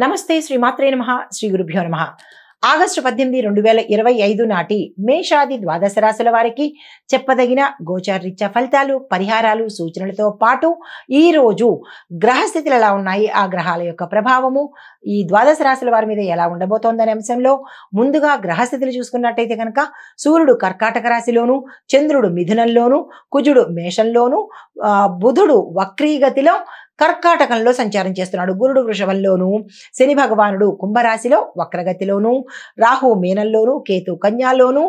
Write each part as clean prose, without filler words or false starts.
నమస్తే శ్రీమాత్రే నమః శ్రీ గురుభ్యో నమః. ఆగస్టు 18, 2025 నాటి మేషాది ద్వాదశ రాశుల వారికి చెప్పదగిన గోచారరీత్యా ఫలితాలు, పరిహారాలు, సూచనలతో పాటు ఈ రోజు గ్రహస్థితులు ఎలా ఉన్నాయి, ఆ గ్రహాల యొక్క ప్రభావము ఈ ద్వాదశ రాశుల వారి మీద ఎలా ఉండబోతోందనే అంశంలో ముందుగా గ్రహస్థితులు చూసుకున్నట్టయితే కనుక సూర్యుడు కర్కాటక రాశిలోను, చంద్రుడు మిథునంలోను, కుజుడు మేషంలోను, బుధుడు వక్రీగతిలో కర్కాటకంలో సంచారం చేస్తున్నాడు. గురుడు వృషభంలోను, శని భగవానుడు కుంభరాశిలో వక్రగతిలోను, రాహు మీనంలోను, కేతు కన్యాలోను,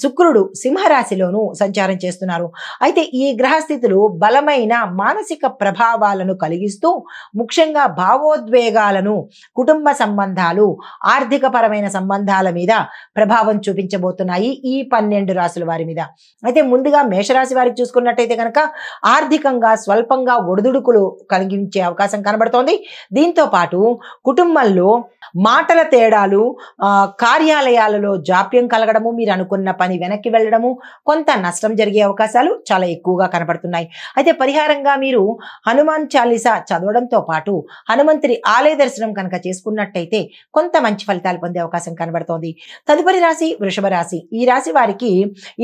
శుక్రుడు సింహరాశిలోను సంచారం చేస్తున్నారు. అయితే ఈ గ్రహస్థితులు బలమైన మానసిక ప్రభావాలను కలిగిస్తూ ముఖ్యంగా భావోద్వేగాలను, కుటుంబ సంబంధాలు, ఆర్థిక పరమైన సంబంధాల మీద ప్రభావం చూపించబోతున్నాయి ఈ 12 రాశుల వారి మీద. అయితే ముందుగా మేషరాశి వారికి చూసుకున్నట్టయితే కనుక ఆర్థికంగా స్వల్పంగా ఒడిదుడుకులు కలిగించే అవకాశం కనబడుతోంది. దీంతో పాటు కుటుంబంలో మాటల తేడాలు, కార్యాలయాలలో జాప్యం కలగడము, మీరు అనుకున్న పని వెనక్కి వెళ్ళడము, కొంత నష్టం జరిగే అవకాశాలు చాలా ఎక్కువగా కనబడుతున్నాయి. అయితే పరిహారంగా మీరు హనుమాన్ చాలీసా చదవడంతో పాటు హనుమంతుడి ఆలయ దర్శనం కనుక చేసుకున్నట్టయితే కొంత మంచి ఫలితాలు పొందే అవకాశం కనబడుతోంది. తదుపరి రాశి వృషభ రాశి. ఈ రాశి వారికి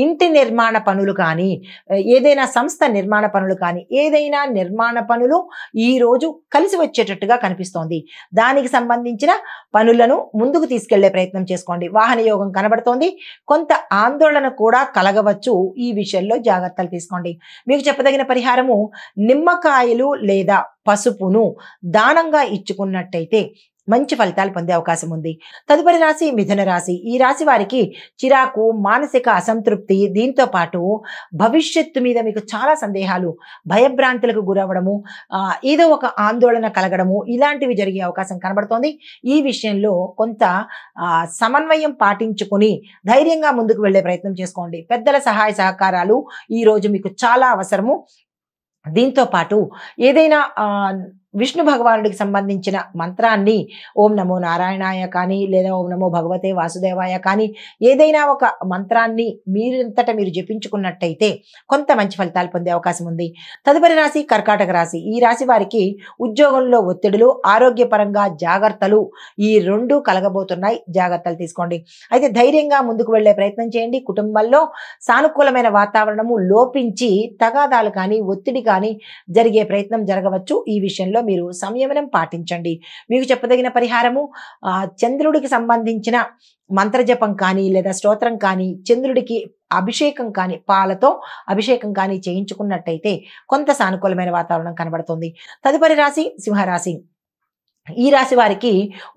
ఇంటి నిర్మాణ పనులు కానీ, ఏదైనా సంస్థ నిర్మాణ పనులు కానీ, ఏదైనా నిర్మాణ పనులు ఈ రోజు కలిసి వచ్చేటట్టుగా కనిపిస్తోంది. దానికి సంబంధించిన పనులను ముందుకు తీసుకెళ్లే ప్రయత్నం చేసుకోండి. వాహన యోగం కనబడుతోంది. కొంత ఆందోళన కూడా కలగవచ్చు. ఈ విషయంలో జాగ్రత్తలు తీసుకోండి. మీకు చెప్పదగిన పరిహారము నిమ్మకాయలు లేదా పసుపును దానంగా ఇచ్చుకున్నట్టయితే మంచి ఫలితాలు పొందే అవకాశం ఉంది. తదుపరి రాశి మిథున రాశి. ఈ రాశి వారికి చిరాకు, మానసిక అసంతృప్తి, దీంతో పాటు భవిష్యత్తు మీద మీకు చాలా సందేహాలు, భయభ్రాంతులకు గురవ్వడము, ఏదో ఒక ఆందోళన కలగడము, ఇలాంటివి జరిగే అవకాశం కనబడుతోంది. ఈ విషయంలో కొంత సమన్వయం పాటించుకొని ధైర్యంగా ముందుకు వెళ్లే ప్రయత్నం చేసుకోండి. పెద్దల సహాయ సహకారాలు ఈ రోజు మీకు చాలా అవసరము. దీంతో పాటు ఏదైనా విష్ణు భగవానుడికి సంబంధించిన మంత్రాన్ని ఓం నమో నారాయణాయ కానీ, లేదా ఓం నమో భగవతే వాసుదేవాయ కానీ, ఏదైనా ఒక మంత్రాన్ని మీరంతటా మీరు జపించుకున్నట్టయితే కొంత మంచి ఫలితాలు పొందే అవకాశం ఉంది. తదుపరి రాశి కర్కాటక రాశి. ఈ రాశి వారికి ఉద్యోగంలో ఒత్తిడులు, ఆరోగ్యపరంగా జాగ్రత్తలు, ఈ రెండు కలగబోతున్నాయి. జాగ్రత్తలు తీసుకోండి. అయితే ధైర్యంగా ముందుకు వెళ్లే ప్రయత్నం చేయండి. కుటుంబంలో సానుకూలమైన వాతావరణము లోపించి తగాదాలు కానీ, ఒత్తిడి కానీ జరిగే ప్రయత్నం జరగవచ్చు. ఈ విషయంలో మీరు సంయమనం పాటించండి. మీకు చెప్పదగిన పరిహారము చంద్రుడికి సంబంధించిన మంత్రజపం కానీ, లేదా స్తోత్రం కానీ, చంద్రుడికి అభిషేకం కానీ, పాలతో అభిషేకం కానీ చేయించుకున్నట్టయితే కొంత సానుకూలమైన వాతావరణం కనబడుతుంది. తదుపరి రాశి సింహరాశి. ఈ రాశి వారికి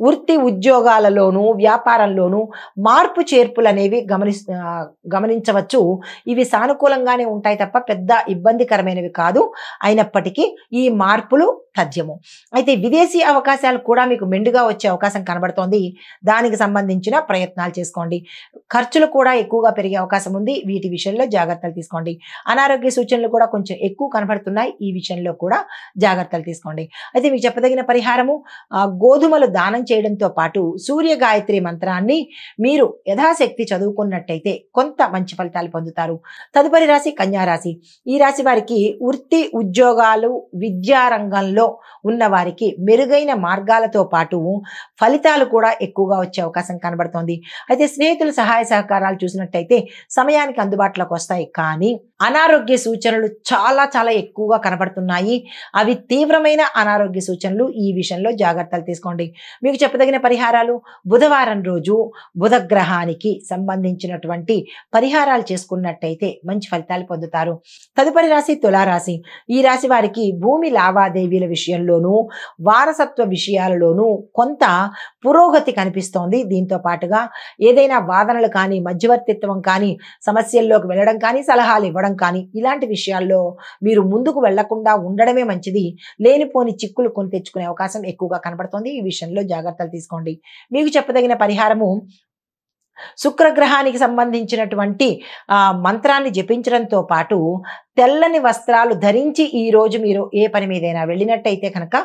వృత్తి ఉద్యోగాలలోనూ, వ్యాపారంలోనూ మార్పు చేర్పులు అనేవి గమనించవచ్చు. ఇవి సానుకూలంగానే ఉంటాయి తప్ప పెద్ద ఇబ్బందికరమైనవి కాదు. అయినప్పటికీ ఈ మార్పులు తథ్యము. అయితే విదేశీ అవకాశాలు కూడా మీకు మెండుగా వచ్చే అవకాశం కనబడుతోంది. దానికి సంబంధించిన ప్రయత్నాలు చేసుకోండి. ఖర్చులు కూడా ఎక్కువగా పెరిగే అవకాశం ఉంది. వీటి విషయంలో జాగ్రత్తలు తీసుకోండి. అనారోగ్య సూచనలు కూడా కొంచెం ఎక్కువ కనబడుతున్నాయి. ఈ విషయంలో కూడా జాగ్రత్తలు తీసుకోండి. అయితే మీకు చెప్పదగిన పరిహారము గోధుమలు దానం చేయడంతో పాటు సూర్య గాయత్రి మంత్రాన్ని మీరు యథాశక్తి చదువుకున్నట్టయితే కొంత మంచి ఫలితాలు పొందుతారు. తదుపరి రాశి కన్యా రాశి. ఈ రాశి వారికి వృత్తి ఉద్యోగాలు, విద్యారంగంలో ఉన్న వారికి మెరుగైన మార్గాలతో పాటు ఫలితాలు కూడా ఎక్కువగా వచ్చే అవకాశం కనబడుతోంది. అయితే స్నేహితుల సహాయ సహకారాలు చూసినట్టయితే సమయానికి అందుబాటులోకి వస్తాయి. కానీ అనారోగ్య సూచనలు చాలా చాలా ఎక్కువగా కనబడుతున్నాయి. అవి తీవ్రమైన అనారోగ్య సూచనలు. ఈ విషయంలో జాగ్రత్తలు తీసుకోండి. మీకు చెప్పదగిన పరిహారాలు బుధవారం రోజు బుధ గ్రహానికి సంబంధించినటువంటి పరిహారాలు చేసుకున్నట్టయితే మంచి ఫలితాలు పొందుతారు. తదుపరి రాశి తులారాశి. ఈ రాశి వారికి భూమి లావాదేవీల విషయంలోనూ, వారసత్వ విషయాలలోనూ కొంత పురోగతి కనిపిస్తోంది. దీంతో పాటుగా ఏదైనా వాదనలు కానీ, మధ్యవర్తిత్వం కానీ, సమస్యల్లోకి వెళ్ళడం కానీ, సలహాలు ఇవ్వడం కానీ, ఇలాంటి విషయాల్లో మీరు ముందుకు వెళ్లకుండా ఉండడమే మంచిది. లేనిపోని చిక్కులు కొని తెచ్చుకునే అవకాశం ఎక్కువగా కనబడుతోంది. ఈ విషయంలో జాగ్రత్తలు తీసుకోండి. మీకు చెప్పదగిన పరిహారము శుక్రగ్రహానికి సంబంధించినటువంటి మంత్రాన్ని జపించడంతో పాటు తెల్లని వస్త్రాలు ధరించి ఈ రోజు మీరు ఏ పని మీదైనా వెళ్ళినట్టయితే కనుక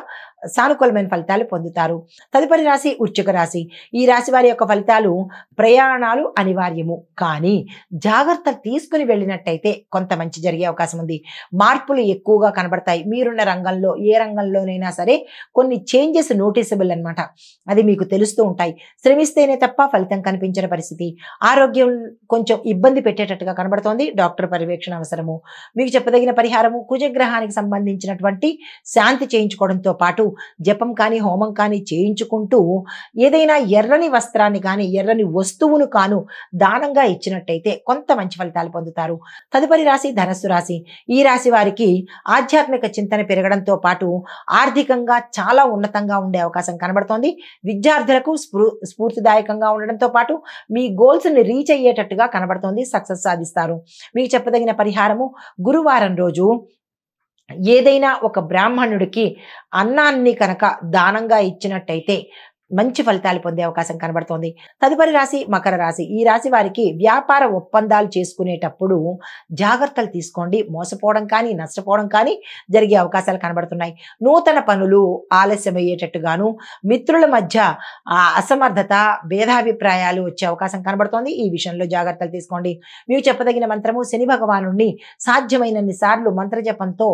సానుకూలమైన ఫలితాలు పొందుతారు. తదుపరి రాశి వృశ్చిక రాశి. ఈ రాశి వారి యొక్క ఫలితాలు ప్రయాణాలు అనివార్యము, కానీ జాగ్రత్తలు తీసుకుని వెళ్ళినట్టయితే కొంత మంచి జరిగే అవకాశం ఉంది. మార్పులు ఎక్కువగా కనబడతాయి. మీరున్న రంగంలో ఏ రంగంలోనైనా సరే కొన్ని చేంజెస్ నోటీసబుల్ అన్నమాట. అది మీకు తెలుస్తూ ఉంటాయి. శ్రమిస్తేనే తప్ప ఫలితం కనిపించిన పరిస్థితి. ఆరోగ్యం కొంచెం ఇబ్బంది పెట్టేటట్టుగా కనబడుతోంది. డాక్టర్ పర్యవేక్షణ అవసరము. మీకు చెప్పదగిన పరిహారము కుజగ్రహానికి సంబంధించినటువంటి శాంతి చేయించుకోవడంతో పాటు జపం కానీ హోమం కానీ చేయించుకుంటూ ఏదైనా ఎర్రని వస్త్రాన్ని కానీ ఎర్రని వస్తువును కాను దానంగా ఇచ్చినట్టయితే కొంత మంచి ఫలితాలు పొందుతారు. తదుపరి రాశి ధనస్సు రాశి. ఈ రాశి వారికి ఆధ్యాత్మిక చింతన పెరగడంతో పాటు ఆర్థికంగా చాలా ఉన్నతంగా ఉండే అవకాశం కనబడుతోంది. విద్యార్థులకు స్ఫూర్తిదాయకంగా ఉండడంతో పాటు మీ గోల్స్ ని రీచ్ అయ్యేటట్టుగా కనబడుతోంది. సక్సెస్ సాధిస్తారు. మీకు చెప్పదగిన పరిహారము గురువారం రోజు ఏదైనా ఒక బ్రాహ్మణుడికి అన్నాన్ని కనుక దానంగా ఇచ్చినట్టయితే మంచి ఫలితాలు పొందే అవకాశం కనబడుతోంది. తదుపరి రాశి మకర రాశి. ఈ రాశి వారికి వ్యాపార ఒప్పందాలు చేసుకునేటప్పుడు జాగ్రత్తలు తీసుకోండి. మోసపోవడం కానీ నష్టపోవడం కానీ జరిగే అవకాశాలు కనబడుతున్నాయి. నూతన పనులు ఆలస్యమయ్యేటట్టుగాను, మిత్రుల మధ్య అసమర్థత భేదాభిప్రాయాలు వచ్చే అవకాశం కనబడుతోంది. ఈ విషయంలో జాగ్రత్తలు తీసుకోండి. మీకు చెప్పదగిన మంత్రము శని భగవానుడిని సాధ్యమైనన్ని సార్లు మంత్రజపంతో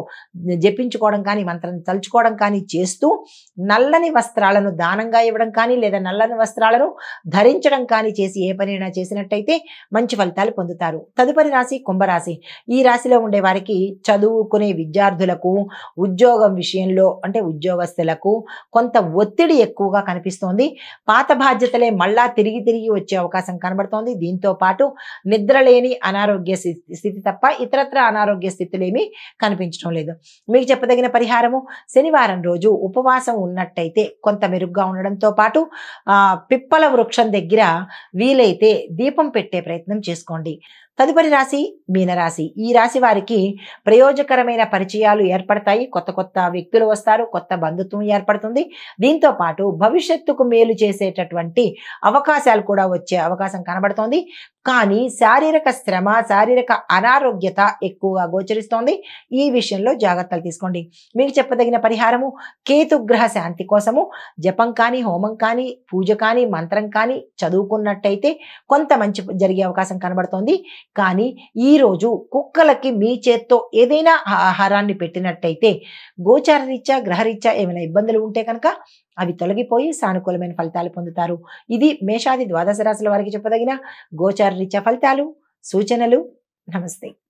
జపించుకోవడం కానీ మంత్రం తలుచుకోవడం కానీ చేస్తూ నల్లని వస్త్రాలను దానంగా ఇవ్వడం కానీ లేదా నల్లని వస్త్రాలను ధరించడం కానీ చేసి ఏ పనైనా చేసినట్టయితే మంచి ఫలితాలు పొందుతారు. తదుపరి రాశి కుంభరాశి. ఈ రాశిలో ఉండే వారికి చదువుకునే విద్యార్థులకు ఉద్యోగం విషయంలో అంటే ఉద్యోగస్తులకు కొంత ఒత్తిడి ఎక్కువగా కనిపిస్తోంది. పాత బాధ్యతలే మళ్ళా తిరిగి వచ్చే అవకాశం కనబడుతోంది. దీంతో పాటు నిద్రలేని అనారోగ్య స్థితి తప్ప ఇతరత్ర అనారోగ్య స్థితులు ఏమీ కనిపించడం లేదు. మీకు చెప్పదగిన పరిహారము శనివారం రోజు ఉపవాసం ఉన్నట్టయితే కొంత మెరుగ్గా ఉండడంతో పాటు పిప్పల వృక్షం దగ్గర వీలైతే దీపం పెట్టే ప్రయత్నం చేసుకోండి. తదుపరి రాశి మీనరాశి. ఈ రాశి వారికి ప్రయోజకరమైన పరిచయాలు ఏర్పడతాయి. కొత్త వ్యక్తులు వస్తారు. కొత్త బంధుత్వం ఏర్పడుతుంది. దీంతో పాటు భవిష్యత్తుకు మేలు చేసేటటువంటి అవకాశాలు కూడా వచ్చే అవకాశం కనబడుతోంది. కానీ శారీరక శ్రమ శారీరక అనారోగ్యత ఎక్కువగా గోచరిస్తోంది. ఈ విషయంలో జాగ్రత్తలు తీసుకోండి. మీకు చెప్పదగిన పరిహారము కేతుగ్రహ శాంతి కోసము జపం కానీ హోమం కానీ పూజ కానీ మంత్రం కానీ చదువుకున్నట్టయితే కొంత మంచి జరిగే అవకాశం కనబడుతోంది. కానీ ఈరోజు కుక్కలకి మీ చేత్తో ఏదైనా ఆహారాన్ని పెట్టినట్టయితే గోచారరీత్యా గ్రహరీత్యా ఏమైనా ఇబ్బందులు ఉంటే కనుక అవి తొలగిపోయి సానుకూలమైన ఫలితాలు పొందుతారు. ఇది మేషాది ద్వాదశ రాశుల వారికి చెప్పదగిన గోచారరీత్యా ఫలితాలు సూచనలు. నమస్తే.